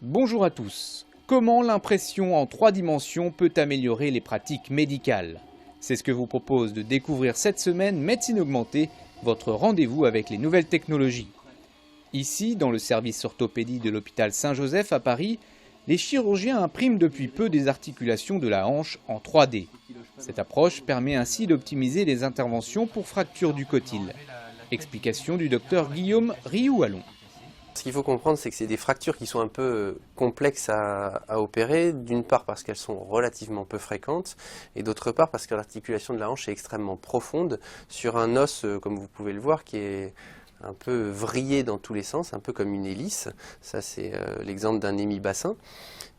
Bonjour à tous. Comment l'impression en 3 dimensions peut améliorer les pratiques médicales? C'est ce que vous propose de découvrir cette semaine Médecine Augmentée, votre rendez-vous avec les nouvelles technologies. Ici, dans le service orthopédie de l'hôpital Saint-Joseph à Paris, les chirurgiens impriment depuis peu des articulations de la hanche en 3D. Cette approche permet ainsi d'optimiser les interventions pour fractures du cotyle. Explication du docteur Guillaume Rioux-Allon. Ce qu'il faut comprendre, c'est que c'est des fractures qui sont un peu complexes à opérer, d'une part parce qu'elles sont relativement peu fréquentes, et d'autre part parce que l'articulation de la hanche est extrêmement profonde sur un os, comme vous pouvez le voir, qui est un peu vrillé dans tous les sens, un peu comme une hélice. Ça, c'est l'exemple d'un hémibassin.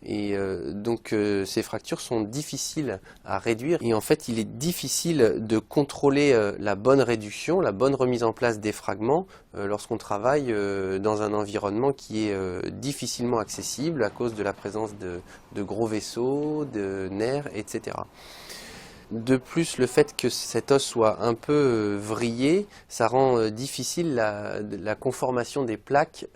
Et donc ces fractures sont difficiles à réduire et en fait il est difficile de contrôler la bonne réduction, la bonne remise en place des fragments lorsqu'on travaille dans un environnement qui est difficilement accessible à cause de la présence de gros vaisseaux, de nerfs, etc. De plus, le fait que cet os soit un peu vrillé, ça rend difficile la conformation des plaques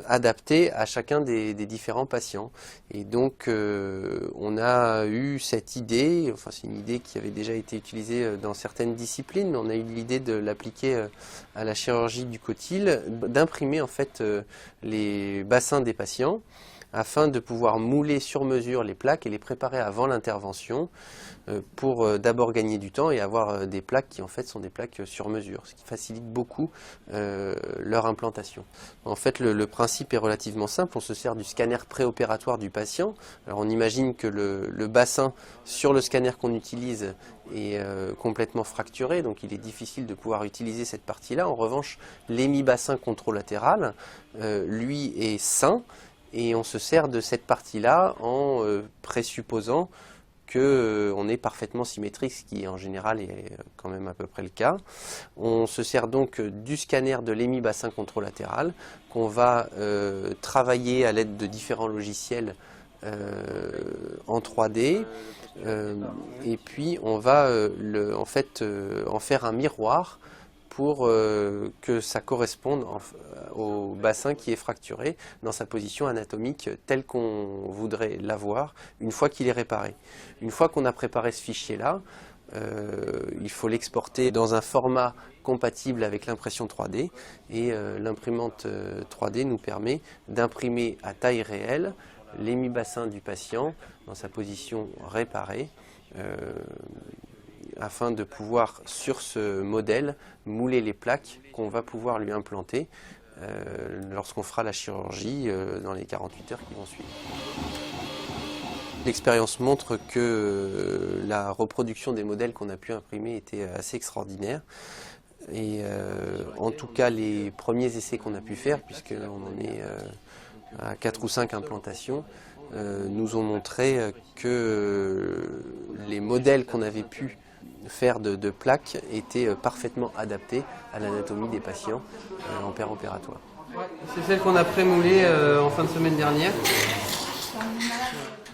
adaptées à chacun des différents patients. Et donc, on a eu cette idée, enfin c'est une idée qui avait déjà été utilisée dans certaines disciplines, mais on a eu l'idée de l'appliquer à la chirurgie du cotyle, d'imprimer en fait les bassins des patients, afin de pouvoir mouler sur mesure les plaques et les préparer avant l'intervention pour d'abord gagner du temps et avoir des plaques qui en fait sont des plaques sur mesure, ce qui facilite beaucoup leur implantation. En fait le principe est relativement simple, on se sert du scanner préopératoire du patient. Alors on imagine que le bassin sur le scanner qu'on utilise est complètement fracturé, donc il est difficile de pouvoir utiliser cette partie-là. En revanche, l'hémibassin contralatéral, lui, est sain. Et on se sert de cette partie-là en présupposant qu'on est parfaitement symétrique, ce qui en général est quand même à peu près le cas. On se sert donc du scanner de l'hémibassin contralatéral qu'on va travailler à l'aide de différents logiciels en 3D. Et puis on va en faire un miroir pour que ça corresponde au bassin qui est fracturé dans sa position anatomique telle qu'on voudrait l'avoir une fois qu'il est réparé. Une fois qu'on a préparé ce fichier-là, il faut l'exporter dans un format compatible avec l'impression 3D et l'imprimante 3D nous permet d'imprimer à taille réelle l'hémibassin du patient dans sa position réparée afin de pouvoir, sur ce modèle, mouler les plaques qu'on va pouvoir lui implanter lorsqu'on fera la chirurgie dans les 48 heures qui vont suivre. L'expérience montre que la reproduction des modèles qu'on a pu imprimer était assez extraordinaire. Et en tout cas, les premiers essais qu'on a pu faire, puisque là on en est à 4 ou 5 implantations, nous ont montré que les modèles qu'on avait pu faire de plaques étaient parfaitement adaptés à l'anatomie des patients en péropératoire. C'est celle qu'on a pré-moulée en fin de semaine dernière.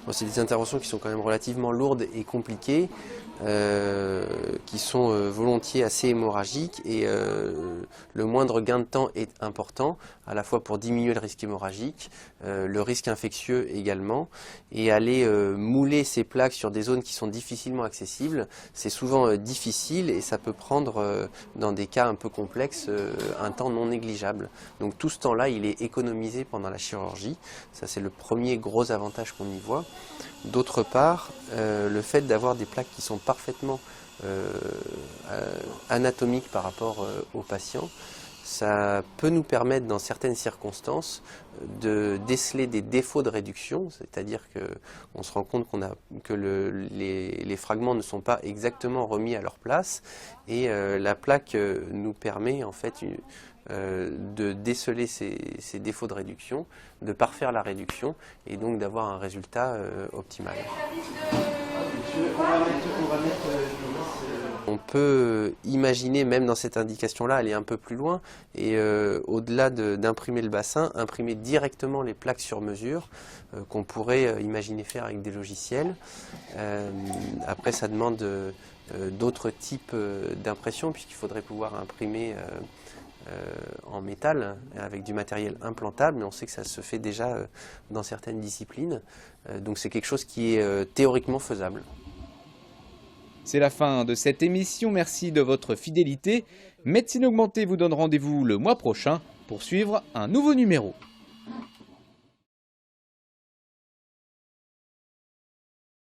Bon, c'est des interventions qui sont quand même relativement lourdes et compliquées, qui sont volontiers assez hémorragiques et le moindre gain de temps est important, à la fois pour diminuer le risque hémorragique, le risque infectieux également, et aller mouler ces plaques sur des zones qui sont difficilement accessibles, c'est souvent difficile et ça peut prendre, dans des cas un peu complexes, un temps non négligeable. Donc tout ce temps-là, il est économisé pendant la chirurgie, ça c'est le premier gros avantage qu'on y voit. D'autre part, le fait d'avoir des plaques qui sont parfaitement anatomiques par rapport aux patients, ça peut nous permettre dans certaines circonstances de déceler des défauts de réduction, c'est-à-dire qu'on se rend compte que les fragments ne sont pas exactement remis à leur place et la plaque nous permet en fait de déceler ces défauts de réduction, de parfaire la réduction et donc d'avoir un résultat optimal. On peut imaginer, même dans cette indication-là, aller un peu plus loin et au-delà d'imprimer le bassin, imprimer directement les plaques sur mesure qu'on pourrait imaginer faire avec des logiciels. Après, ça demande d'autres types d'impression puisqu'il faudrait pouvoir imprimer en métal avec du matériel implantable, mais on sait que ça se fait déjà dans certaines disciplines. Donc c'est quelque chose qui est théoriquement faisable. C'est la fin de cette émission, merci de votre fidélité. Médecine Augmentée vous donne rendez-vous le mois prochain pour suivre un nouveau numéro.